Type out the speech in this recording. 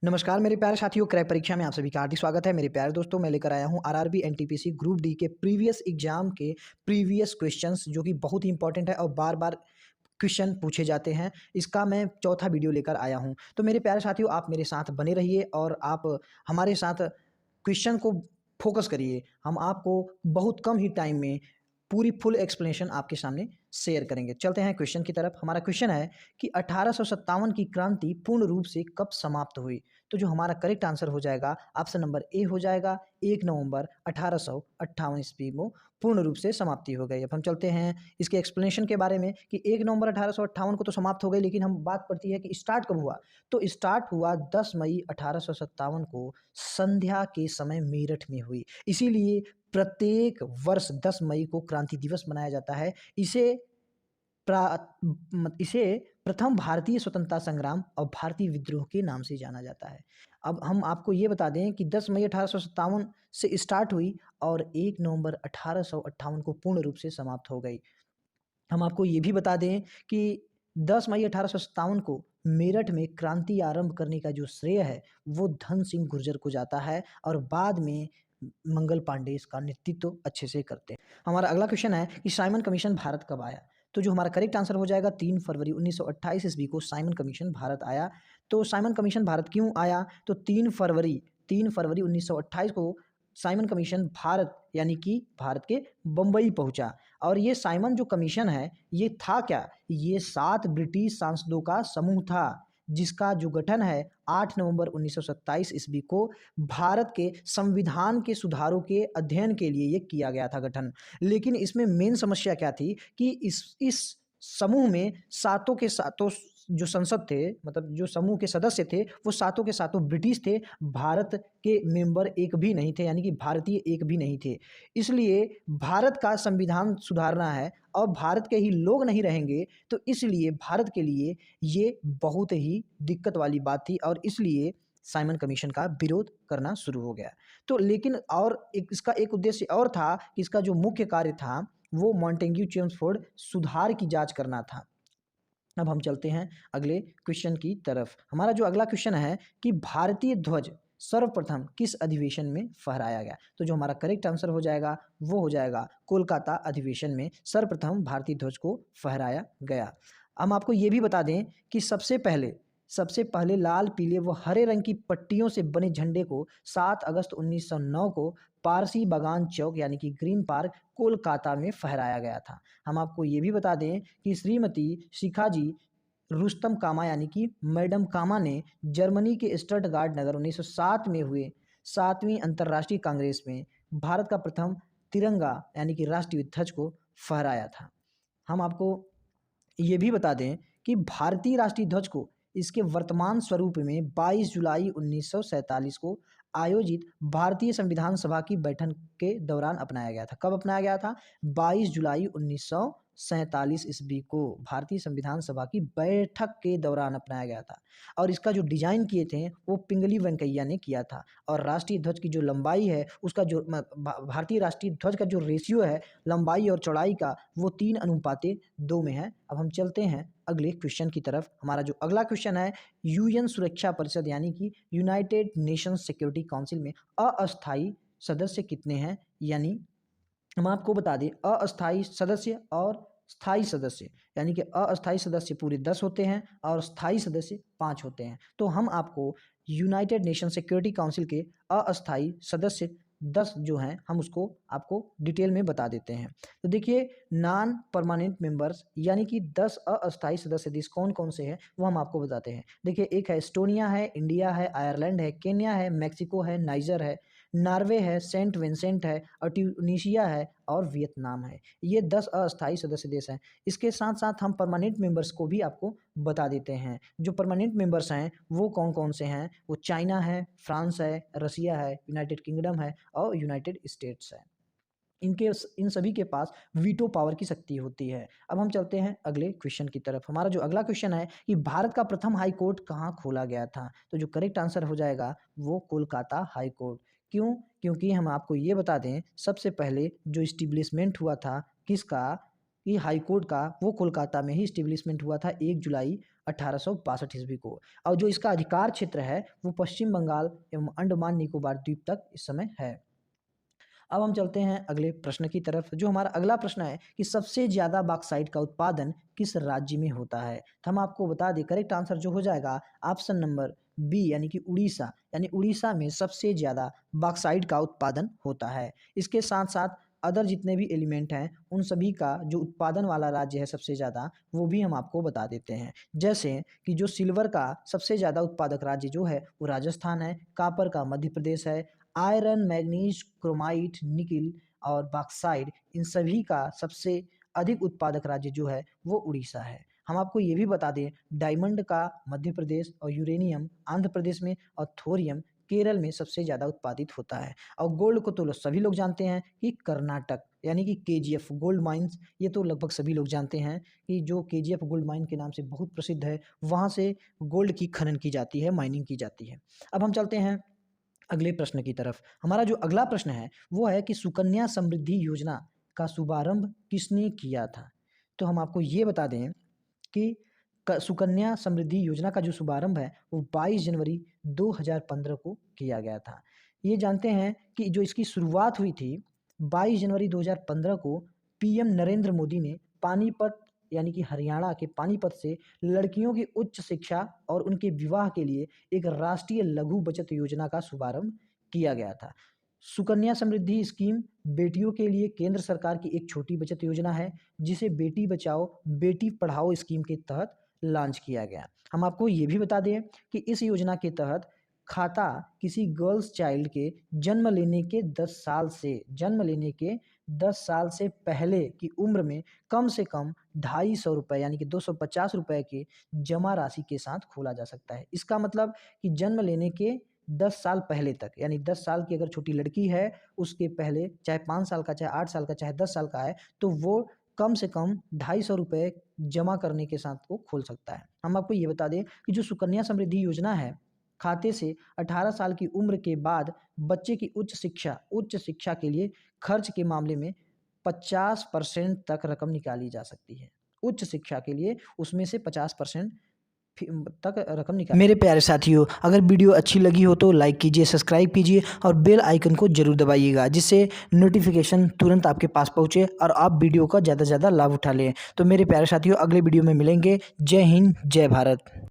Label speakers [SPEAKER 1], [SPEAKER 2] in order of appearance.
[SPEAKER 1] नमस्कार मेरे प्यारे साथियों, क्रैक परीक्षा में आप सभी का हार्दिक स्वागत है। मेरे प्यारे दोस्तों, मैं लेकर आया हूं आरआरबी एनटीपीसी ग्रुप डी के प्रीवियस एग्जाम के प्रीवियस क्वेश्चंस जो कि बहुत ही इंपॉर्टेंट है और बार बार क्वेश्चन पूछे जाते हैं। इसका मैं चौथा वीडियो लेकर आया हूं। तो मेरे प्यारे साथियों, आप मेरे साथ बने रहिए और आप हमारे साथ क्वेश्चन को फोकस करिए। हम आपको बहुत कम ही टाइम में पूरी फुल एक्सप्लेनेशन आपके सामने शेयर करेंगे। चलते हैं क्वेश्चन की तरफ। हमारा क्वेश्चन है कि 1857 की क्रांति पूर्ण रूप से कब समाप्त हुई? तो जो हमारा करेक्ट आंसर हो जाएगा, ऑप्शन नंबर ए हो जाएगा, 1 नवंबर 1858 ईस्वी में पूर्ण रूप से समाप्ति हो गई। अब हम चलते हैं इसके एक्सप्लेनेशन के बारे में कि 1 नवंबर 1858 को तो समाप्त हो गई, लेकिन हम बात पड़ती है कि स्टार्ट कब हुआ। तो स्टार्ट हुआ 10 मई 1857 को संध्या के समय मेरठ में हुई। इसीलिए प्रत्येक वर्ष 10 मई को क्रांति दिवस मनाया जाता है। इसे प्रथम भारतीय स्वतंत्रता संग्राम और भारतीय विद्रोह के नाम से जाना जाता है। अब हम आपको ये बता दें कि 10 मई 1857 से स्टार्ट हुई और 1 नवंबर 1858 को पूर्ण रूप से समाप्त हो गई। हम आपको ये भी बता दें कि 10 मई 1857 को मेरठ में क्रांति आरंभ करने का जो श्रेय है वो धन सिंह गुर्जर को जाता है और बाद में मंगल पांडे इसका नेतृत्व अच्छे से करते हैं। हमारा अगला क्वेश्चन है कि साइमन कमीशन भारत कब आया? तो जो हमारा करेक्ट आंसर हो जाएगा 3 फरवरी 1928 ईस्वी को साइमन कमीशन भारत आया। तो साइमन कमीशन भारत क्यों आया? तो 3 फरवरी 1928 को साइमन कमीशन भारत यानी कि भारत के बम्बई पहुंचा। और ये साइमन जो कमीशन है ये था क्या? ये 7 ब्रिटिश सांसदों का समूह था जिसका जो गठन है 8 नवंबर 1927 ईस्वी को भारत के संविधान के सुधारों के अध्ययन के लिए ये किया गया था गठन। लेकिन इसमें मेन समस्या क्या थी कि इस समूह में सातों के सातों जो संसद थे, मतलब जो समूह के सदस्य थे, वो सातों के सातों ब्रिटिश थे। भारत के मेंबर एक भी नहीं थे, यानी कि भारतीय एक भी नहीं थे। इसलिए भारत का संविधान सुधारना है और भारत के ही लोग नहीं रहेंगे, तो इसलिए भारत के लिए ये बहुत ही दिक्कत वाली बात थी और इसलिए साइमन कमीशन का विरोध करना शुरू हो गया। तो लेकिन और इसका एक उद्देश्य और था कि इसका जो मुख्य कार्य था वो मॉन्टेग्यू चेम्सफोर्ड सुधार की जांच करना था। अब हम चलते हैं अगले क्वेश्चन की तरफ। हमारा जो अगला क्वेश्चन है कि भारतीय ध्वज सर्वप्रथम किस अधिवेशन में फहराया गया? तो जो हमारा करेक्ट आंसर हो जाएगा वो हो जाएगा कोलकाता अधिवेशन में सर्वप्रथम भारतीय ध्वज को फहराया गया। हम आपको ये भी बता दें कि सबसे पहले लाल पीले व हरे रंग की पट्टियों से बने झंडे को 7 अगस्त 1909 को पारसी बागान चौक यानी कि ग्रीन पार्क कोलकाता में फहराया गया था। हम आपको ये भी बता दें कि श्रीमती शिखाजी रुस्तम कामा यानी कि मैडम कामा ने जर्मनी के स्टटगार्ट नगर 1907 में हुए 7वीं अंतर्राष्ट्रीय कांग्रेस में भारत का प्रथम तिरंगा यानी कि राष्ट्रीय ध्वज को फहराया था। हम आपको ये भी बता दें कि भारतीय राष्ट्रीय ध्वज को इसके वर्तमान स्वरूप में 22 जुलाई 1947 को आयोजित भारतीय संविधान सभा की बैठक के दौरान अपनाया गया था। कब अपनाया गया था? 22 जुलाई 1947 ईस्वी को भारतीय संविधान सभा की बैठक के दौरान अपनाया गया था। और इसका जो डिजाइन किए थे वो पिंगली वेंकैया ने किया था। और राष्ट्रीय ध्वज की जो लंबाई है उसका जो भारतीय राष्ट्रीय ध्वज का जो रेशियो है लंबाई और चौड़ाई का वो 3:2 में है। अब हम चलते हैं अगले क्वेश्चन की तरफ। हमारा जो अगला क्वेश्चन है, यूएन सुरक्षा परिषद यानी कि यूनाइटेड नेशंस सिक्योरिटी काउंसिल में अस्थायी सदस्य कितने हैं? यानी हम आपको बता दें अस्थायी सदस्य और स्थायी सदस्य, यानी कि अस्थायी सदस्य पूरे 10 होते हैं और स्थायी सदस्य 5 होते हैं। तो हम आपको यूनाइटेड नेशन सिक्योरिटी काउंसिल के अस्थायी सदस्य 10 जो हैं हम उसको आपको डिटेल में बता देते हैं। तो देखिए, नॉन परमानेंट मेंबर्स यानी कि 10 अस्थायी सदस्य देश कौन कौन से हैं वो हम आपको बताते हैं। देखिए, एक है एस्टोनिया है, इंडिया है, आयरलैंड है, केन्या है, मैक्सिको है, नाइजर है, नॉर्वे है, सेंट विंसेंट है और ट्यूनीशिया है और वियतनाम है। ये 10 अस्थायी सदस्य देश हैं। इसके साथ साथ हम परमानेंट मेंबर्स को भी आपको बता देते हैं। जो परमानेंट मेंबर्स हैं वो कौन कौन से हैं? वो चाइना है, फ्रांस है, रसिया है, यूनाइटेड किंगडम है और यूनाइटेड स्टेट्स है। इन सभी के पास वीटो पावर की शक्ति होती है। अब हम चलते हैं अगले क्वेश्चन की तरफ। हमारा जो अगला क्वेश्चन है कि भारत का प्रथम हाई कोर्ट कहाँ खोला गया था? तो जो करेक्ट आंसर हो जाएगा वो कोलकाता हाई कोर्ट। क्यों? क्योंकि हम आपको ये बता दें सबसे पहले जो इस्टेब्लिशमेंट हुआ था किसका, कि हाई कोर्ट का, वो कोलकाता में ही इस्टेब्लिशमेंट हुआ था 1 जुलाई 1862 ईस्वी को। और जो इसका अधिकार क्षेत्र है वो पश्चिम बंगाल एवं अंडमान निकोबार द्वीप तक इस समय है। अब हम चलते हैं अगले प्रश्न की तरफ। जो हमारा अगला प्रश्न है कि सबसे ज़्यादा बॉक्साइट का उत्पादन किस राज्य में होता है। तो हम आपको बता दें करेक्ट आंसर जो हो जाएगा ऑप्शन नंबर बी यानी कि उड़ीसा। यानी उड़ीसा में सबसे ज़्यादा बॉक्साइट का उत्पादन होता है। इसके साथ साथ अदर जितने भी एलिमेंट हैं उन सभी का जो उत्पादन वाला राज्य है सबसे ज़्यादा वो भी हम आपको बता देते हैं। जैसे कि जो सिल्वर का सबसे ज़्यादा उत्पादक राज्य जो है वो राजस्थान है, कापर का मध्य प्रदेश है, आयरन, मैग्नीज, क्रोमाइट, निकिल और बॉक्साइट इन सभी का सबसे अधिक उत्पादक राज्य जो है वो उड़ीसा है। हम आपको ये भी बता दें डायमंड का मध्य प्रदेश और यूरेनियम आंध्र प्रदेश में और थोरियम केरल में सबसे ज़्यादा उत्पादित होता है। और गोल्ड को तो सभी लोग जानते हैं कि कर्नाटक यानी कि केजीएफ गोल्ड माइंस, ये तो लगभग सभी लोग जानते हैं कि जो केजीएफ गोल्ड माइन के नाम से बहुत प्रसिद्ध है, वहाँ से गोल्ड की खनन की जाती है, माइनिंग की जाती है। अब हम चलते हैं अगले प्रश्न की तरफ। हमारा जो अगला प्रश्न है वो है कि सुकन्या समृद्धि योजना का शुभारंभ किसने किया था। तो हम आपको ये बता दें कि सुकन्या समृद्धि योजना का जो शुभारंभ है वो 22 जनवरी 2015 को किया गया था। ये जानते हैं कि जो इसकी शुरुआत हुई थी 22 जनवरी 2015 को पीएम नरेंद्र मोदी ने पानीपत यानी कि हरियाणा के पानीपत से लड़कियों की उच्च शिक्षा और उनके विवाह के लिए एक राष्ट्रीय लघु बचत योजना का शुभारंभ किया गया था। सुकन्या समृद्धि स्कीम बेटियों के लिए केंद्र सरकार की एक छोटी बचत योजना है जिसे बेटी बचाओ बेटी पढ़ाओ स्कीम के तहत लॉन्च किया गया। हम आपको ये भी बता दें कि इस योजना के तहत खाता किसी गर्ल्स चाइल्ड के जन्म लेने के 10 साल से पहले की उम्र में कम से कम 250 रुपये यानी कि 250 रुपये के जमा राशि के साथ खोला जा सकता है। इसका मतलब कि जन्म लेने के 10 साल पहले तक यानी 10 साल की अगर छोटी लड़की है उसके पहले चाहे 5 साल का, चाहे 8 साल का, चाहे 10 साल का है तो वो कम से कम 250 रुपये जमा करने के साथ वो खोल सकता है। हम आपको ये बता दें कि जो सुकन्या समृद्धि योजना है खाते से 18 साल की उम्र के बाद बच्चे की उच्च शिक्षा के लिए खर्च के मामले में 50% तक रकम निकाली जा सकती है। उच्च शिक्षा के लिए उसमें से 50% तक रकम निकाल। मेरे प्यारे साथियों, अगर वीडियो अच्छी लगी हो तो लाइक कीजिए, सब्सक्राइब कीजिए और बेल आइकन को जरूर दबाइएगा जिससे नोटिफिकेशन तुरंत आपके पास पहुंचे और आप वीडियो का ज़्यादा से ज़्यादा लाभ उठा लें। तो मेरे प्यारे साथियों अगले वीडियो में मिलेंगे। जय हिंद, जय भारत।